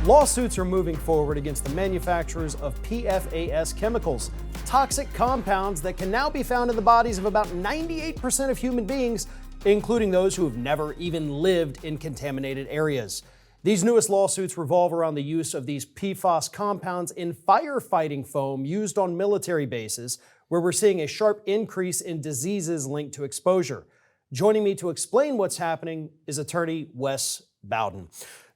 Lawsuits are moving forward against the manufacturers of PFAS chemicals, toxic compounds that can now be found in the bodies of about 98% of human beings, including those who have never even lived in contaminated areas. These newest lawsuits revolve around the use of these PFAS compounds in firefighting foam used on military bases, where we're seeing a sharp increase in diseases linked to exposure. Joining me to explain what's happening is attorney Wes Bowden.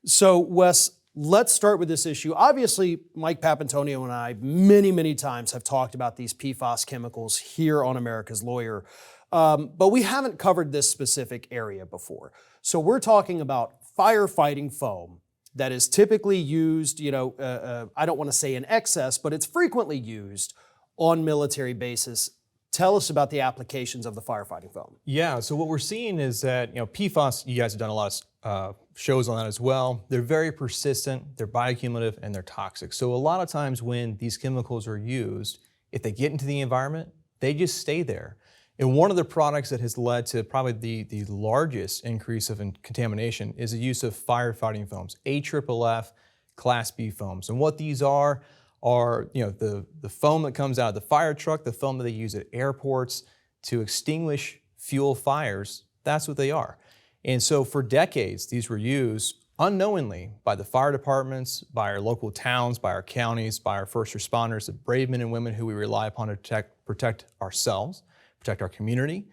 So, Wes, let's start with this issue. Obviously, Mike Papantonio and I many times have talked about these PFAS chemicals here on America's Lawyer, but we haven't covered this specific area before. So we're talking about firefighting foam that is typically used, I don't want to say in excess, but it's frequently used on military bases. Tell us about the applications of the firefighting foam. Yeah, so what we're seeing is that, PFAS, you guys have done a lot of shows on that as well. They're very persistent, they're bioaccumulative, and they're toxic. So a lot of times when these chemicals are used, if they get into the environment, they just stay there. And one of the products that has led to probably the largest increase of contamination is the use of firefighting foams, AFFF Class B foams. And what these are the foam that comes out of the fire truck, the foam that they use at airports to extinguish fuel fires. That's what they are. And so for decades, these were used unknowingly by the fire departments, by our local towns, by our counties, by our first responders, the brave men and women who we rely upon to protect ourselves, protect our community.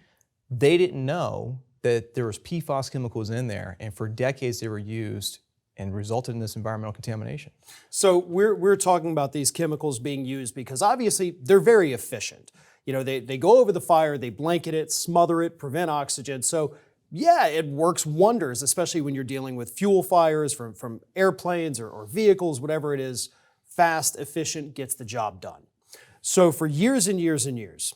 They didn't know that there was PFAS chemicals in there, and for decades they were used and resulted in this environmental contamination. So we're talking about these chemicals being used because obviously they're very efficient. They go over the fire, they blanket it, smother it, prevent oxygen. So yeah, it works wonders, especially when you're dealing with fuel fires from airplanes or vehicles, whatever it is. Fast, efficient, gets the job done. So for years and years and years,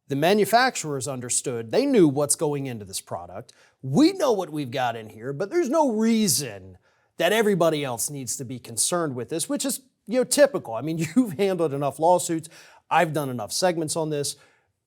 the manufacturers understood, they knew what's going into this product. We know what we've got in here, but there's no reason that everybody else needs to be concerned with this, which is typical. I mean, you've handled enough lawsuits. I've done enough segments on this.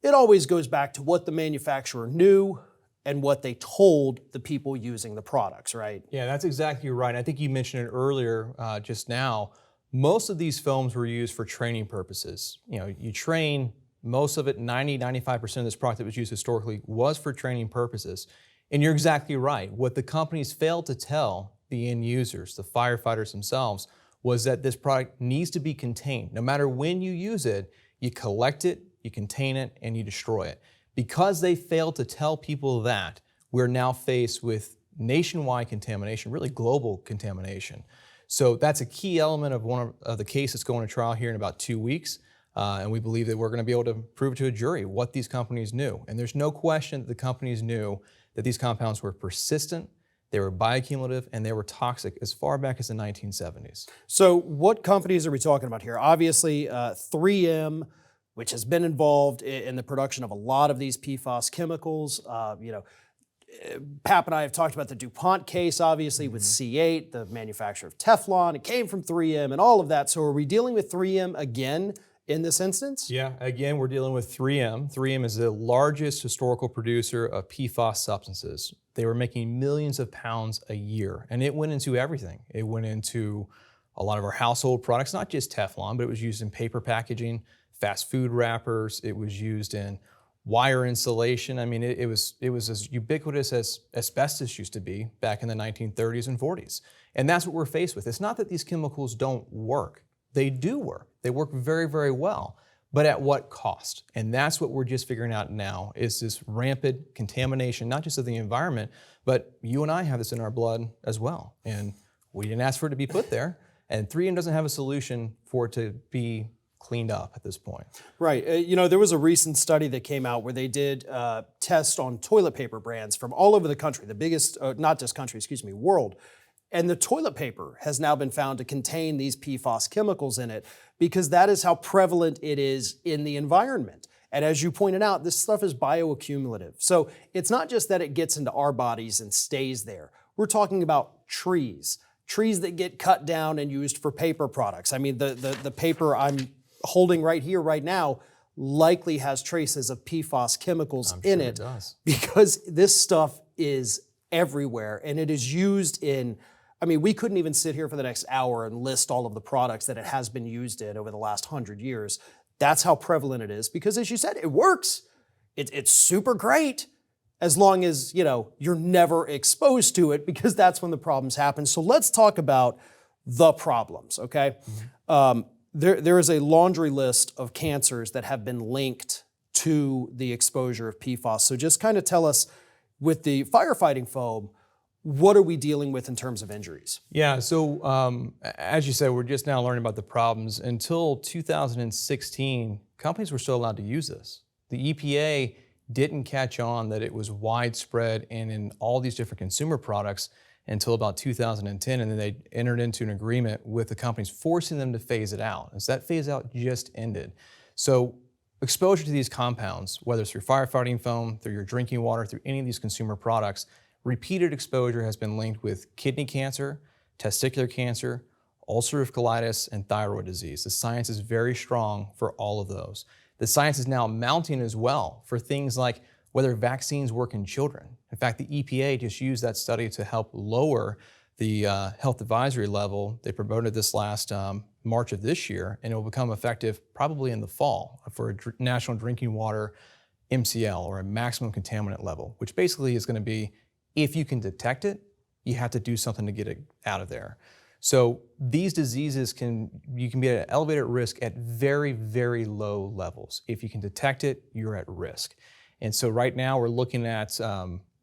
It always goes back to what the manufacturer knew and what they told the people using the products, right? Yeah, that's exactly right. I think you mentioned it earlier just now. Most of these foams were used for training purposes. You train. Most of it, 95% of this product that was used historically was for training purposes. And you're exactly right. What the companies failed to tell the end users, the firefighters themselves, was that this product needs to be contained. No matter when you use it, you collect it, you contain it, and you destroy it. Because they failed to tell people that, we're now faced with nationwide contamination, really global contamination. So that's a key element of one of the case that's going to trial here in about 2 weeks. And we believe that we're going to be able to prove to a jury what these companies knew. And there's no question that the companies knew that these compounds were persistent, they were bioaccumulative, and they were toxic as far back as the 1970s. So what companies are we talking about here? Obviously, 3M, which has been involved in the production of a lot of these PFAS chemicals. Pap and I have talked about the DuPont case, obviously, with C8, the manufacturer of Teflon. It came from 3M and all of that. So are we dealing with 3M again in this instance? Yeah, again, we're dealing with 3M. 3M is the largest historical producer of PFAS substances. They were making millions of pounds a year, and it went into everything. It went into a lot of our household products, not just Teflon, but it was used in paper packaging, fast food wrappers. It was used in wire insulation. I mean, it was as ubiquitous as asbestos used to be back in the 1930s and 40s. And that's what we're faced with. It's not that these chemicals don't work. They do work. They work very well, but at what cost? And that's what we're just figuring out now, is this rampant contamination, not just of the environment, but you and I have this in our blood as well. And we didn't ask for it to be put there, and 3M doesn't have a solution for it to be cleaned up at this point. Right. There was a recent study that came out where they did tests on toilet paper brands from all over the country, the biggest, not just country, world. And the toilet paper has now been found to contain these PFAS chemicals in it because that is how prevalent it is in the environment. And as you pointed out, this stuff is bioaccumulative. So it's not just that it gets into our bodies and stays there. We're talking about trees that get cut down and used for paper products. I mean, the paper I'm holding right here, right now, likely has traces of PFAS chemicals in it does. Because this stuff is everywhere and it is used in I mean, we couldn't even sit here for the next hour and list all of the products that it has been used in over the last 100 years. That's how prevalent it is because, as you said, it works. It's super great as long as, you're never exposed to it because that's when the problems happen. So let's talk about the problems, okay? Mm-hmm. There is a laundry list of cancers that have been linked to the exposure of PFAS. So just kind of tell us, with the firefighting foam, what are we dealing with in terms of injuries? Yeah, so as you said, we're just now learning about the problems. Until 2016, companies were still allowed to use this. The EPA didn't catch on that it was widespread and in all these different consumer products until about 2010, and then they entered into an agreement with the companies forcing them to phase it out. And so that phase out just ended. So exposure to these compounds, whether it's through firefighting foam, through your drinking water, through any of these consumer products, repeated exposure has been linked with kidney cancer, testicular cancer, ulcerative colitis, and thyroid disease. The science is very strong for all of those. The science is now mounting as well for things like whether vaccines work in children. In fact, the EPA just used that study to help lower the health advisory level. They promoted this last March of this year, and it will become effective probably in the fall for a national drinking water MCL, or a maximum contaminant level, which basically is going to be, if you can detect it, you have to do something to get it out of there. So these diseases you can be at an elevated risk at very, very low levels. If you can detect it, you're at risk. And so right now we're looking at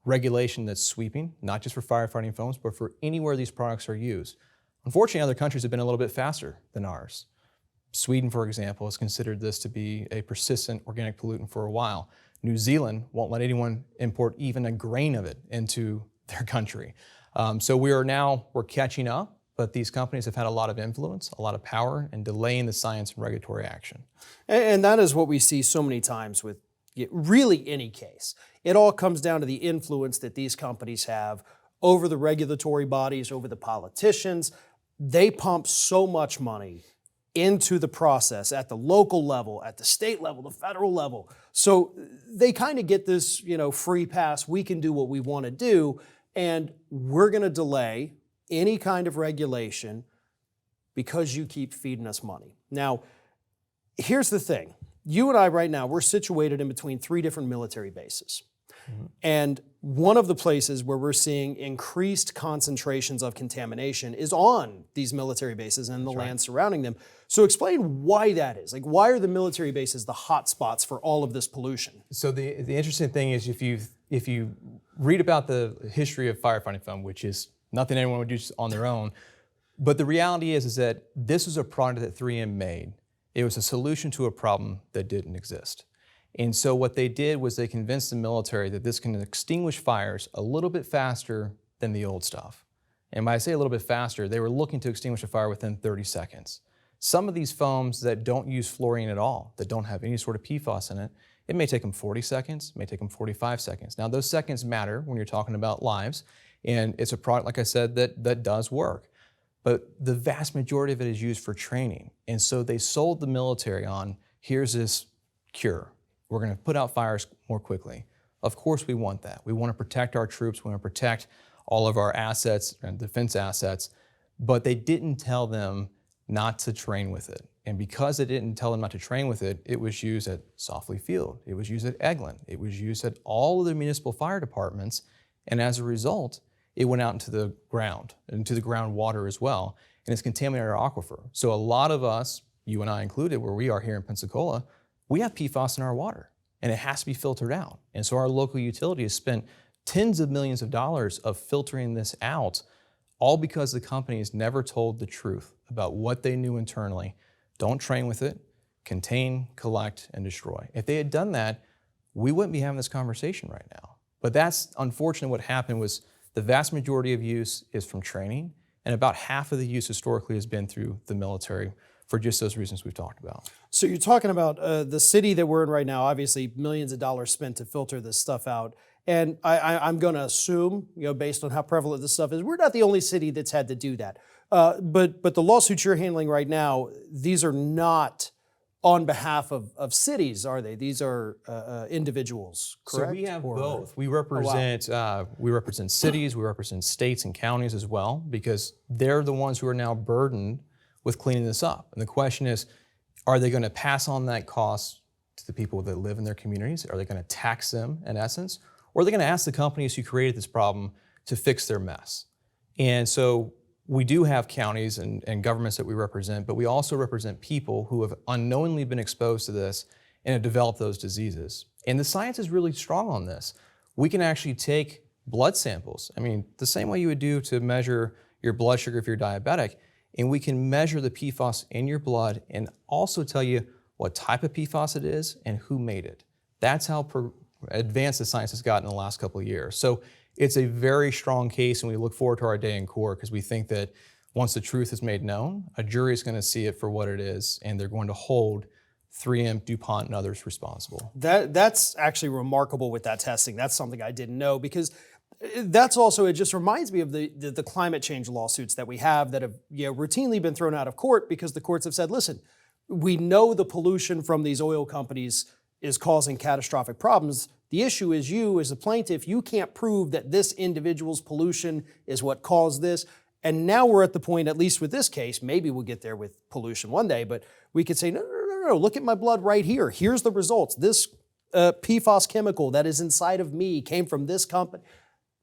regulation that's sweeping, not just for firefighting foams, but for anywhere these products are used. Unfortunately, other countries have been a little bit faster than ours. Sweden, for example, has considered this to be a persistent organic pollutant for a while. New Zealand won't let anyone import even a grain of it into their country. So we're catching up, but these companies have had a lot of influence, a lot of power, and delaying the science and regulatory action. And that is what we see so many times with really any case. It all comes down to the influence that these companies have over the regulatory bodies, over the politicians. They pump so much money into the process at the local level, at the state level, the federal level. So they kind of get this, free pass. We can do what we want to do, and we're going to delay any kind of regulation because you keep feeding us money. Now, here's the thing. You and I right now, we're situated in between 3 different military bases. Mm-hmm. And one of the places where we're seeing increased concentrations of contamination is on these military bases and the land surrounding them. So explain why that is. Like, why are the military bases the hot spots for all of this pollution? So the interesting thing is, if you read about the history of firefighting foam, which is nothing anyone would do on their own, but the reality is that this is a product that 3M made. It was a solution to a problem that didn't exist. And so what they did was they convinced the military that this can extinguish fires a little bit faster than the old stuff. And when I say a little bit faster, they were looking to extinguish a fire within 30 seconds. Some of these foams that don't use fluorine at all, that don't have any sort of PFAS in it, it may take them 40 seconds, it may take them 45 seconds. Now, those seconds matter when you're talking about lives, and it's a product, like I said, that does work. But the vast majority of it is used for training. And so they sold the military on, here's this cure. We're going to put out fires more quickly. Of course we want that. We want to protect our troops. We want to protect all of our assets and defense assets. But they didn't tell them not to train with it. And because they didn't tell them not to train with it, it was used at Softley Field. It was used at Eglin. It was used at all of the municipal fire departments. And as a result, it went out into the groundwater as well. And it's contaminated our aquifer. So a lot of us, you and I included, where we are here in Pensacola, we have PFAS in our water, and it has to be filtered out. And so our local utility has spent tens of millions of dollars of filtering this out, all because the companies never told the truth about what they knew internally. Don't train with it, contain, collect, and destroy. If they had done that, we wouldn't be having this conversation right now. But that's unfortunately what happened. Was the vast majority of use is from training, and about half of the use historically has been through the military, for just those reasons we've talked about. So you're talking about the city that we're in right now, obviously millions of dollars spent to filter this stuff out. And I'm going to assume, based on how prevalent this stuff is, we're not the only city that's had to do that. But the lawsuits you're handling right now, these are not on behalf of cities, are they? These are individuals, correct? So we have Or- both. We represent cities, we represent states and counties as well, because they're the ones who are now burdened with cleaning this up. And the question is, are they going to pass on that cost to the people that live in their communities? Are they going to tax them in essence? Or are they going to ask the companies who created this problem to fix their mess? And so we do have counties and governments that we represent, but we also represent people who have unknowingly been exposed to this and have developed those diseases. And the science is really strong on this. We can actually take blood samples, I mean, the same way you would do to measure your blood sugar if you're diabetic, and we can measure the PFAS in your blood and also tell you what type of PFAS it is and who made it. That's how advanced the science has gotten in the last couple of years. So it's a very strong case, and we look forward to our day in court because we think that once the truth is made known, a jury is going to see it for what it is, and they're going to hold 3M, DuPont, and others responsible. That's actually remarkable with that testing. That's something I didn't know, because that's also, it just reminds me of the climate change lawsuits that we have that have routinely been thrown out of court because the courts have said, listen, we know the pollution from these oil companies is causing catastrophic problems. The issue is you, as a plaintiff, you can't prove that this individual's pollution is what caused this. And now we're at the point, at least with this case, maybe we'll get there with pollution one day, but we could say, no, look at my blood right here. Here's the results. This PFAS chemical that is inside of me came from this company.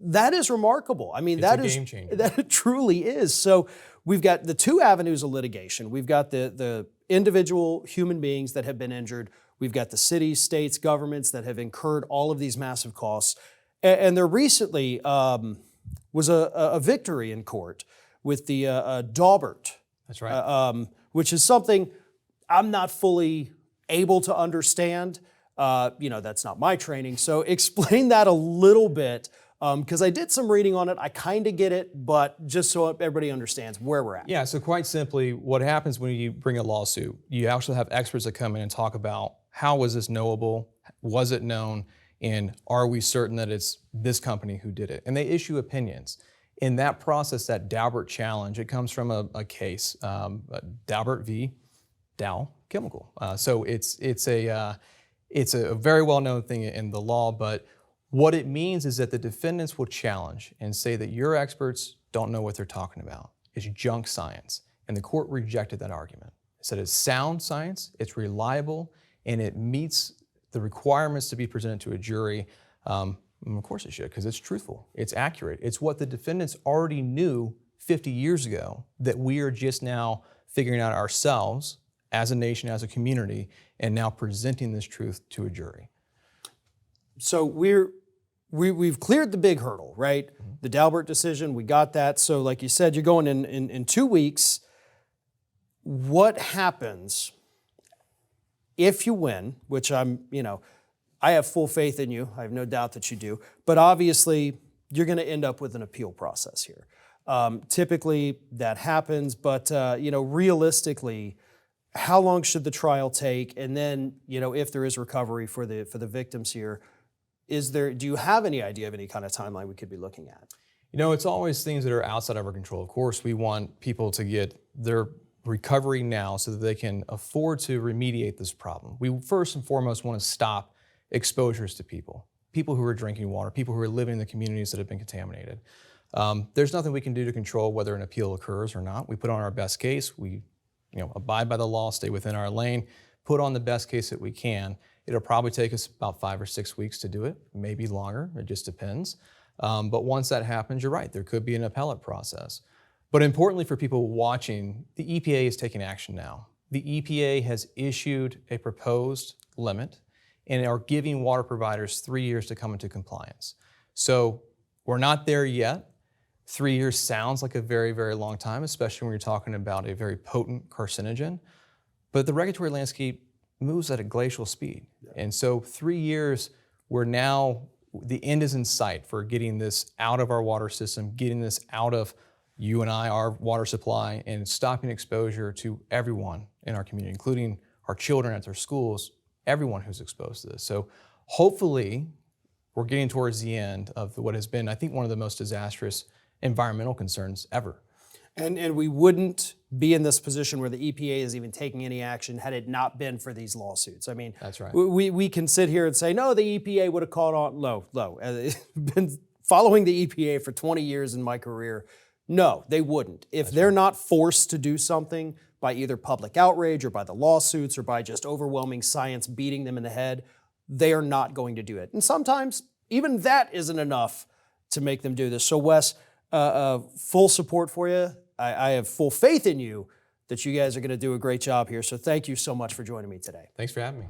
That is remarkable. I mean, It's a game changer. That it truly is. So we've got the two avenues of litigation. We've got the individual human beings that have been injured. We've got the cities, states, governments that have incurred all of these massive costs. And there recently was a victory in court with the Daubert. That's right. Which is something I'm not fully able to understand. That's not my training. So explain that a little bit, because I did some reading on it. I kind of get it, but just so everybody understands where we're at. Yeah, so quite simply, what happens when you bring a lawsuit, you actually have experts that come in and talk about how was this knowable, was it known, and are we certain that it's this company who did it? And they issue opinions. In that process, that Daubert challenge, it comes from a case, Daubert v. Dow Chemical. So it's a very well-known thing in the law, but what it means is that the defendants will challenge and say that your experts don't know what they're talking about. It's junk science. And the court rejected that argument. It said it's sound science, it's reliable, and it meets the requirements to be presented to a jury. Of course it should, because it's truthful, it's accurate. It's what the defendants already knew 50 years ago that we are just now figuring out ourselves as a nation, as a community, and now presenting this truth to a jury. So we've cleared the big hurdle, right? Mm-hmm. The Daubert decision, we got that. So like you said, you're going in 2 weeks. What happens if you win, which I have full faith in you. I have no doubt that you do. But obviously, you're going to end up with an appeal process here. Typically, that happens. But realistically, how long should the trial take? And then, if there is recovery for the victims here, do you have any idea of any kind of timeline we could be looking at? It's always things that are outside of our control. Of course, we want people to get their recovery now so that they can afford to remediate this problem. We first and foremost want to stop exposures to people who are drinking water, people who are living in the communities that have been contaminated. There's nothing we can do to control whether an appeal occurs or not. We put on our best case. We abide by the law, stay within our lane, put on the best case that we can. It'll probably take us about 5 or 6 weeks to do it, maybe longer, it just depends. But once that happens, you're right, there could be an appellate process. But importantly for people watching, the EPA is taking action now. The EPA has issued a proposed limit and are giving water providers 3 years to come into compliance. So we're not there yet. 3 years sounds like a very, very long time, especially when you're talking about a very potent carcinogen. But the regulatory landscape moves at a glacial speed. And so 3 years, the end is in sight for getting this out of our water system, getting this out of you and I, our water supply, and stopping exposure to everyone in our community, including our children at their schools, everyone who's exposed to this. So hopefully we're getting towards the end of what has been, I think, one of the most disastrous environmental concerns ever. And we wouldn't be in this position where the EPA is even taking any action had it not been for these lawsuits. I mean, That's right. we can sit here and say, no, the EPA would have caught on. Low. Been following the EPA for 20 years in my career. No, they wouldn't. If they're not forced to do something by either public outrage or by the lawsuits or by just overwhelming science beating them in the head, they are not going to do it. And sometimes even that isn't enough to make them do this. So Wes, full support for you. I have full faith in you that you guys are going to do a great job here. So thank you so much for joining me today. Thanks for having me.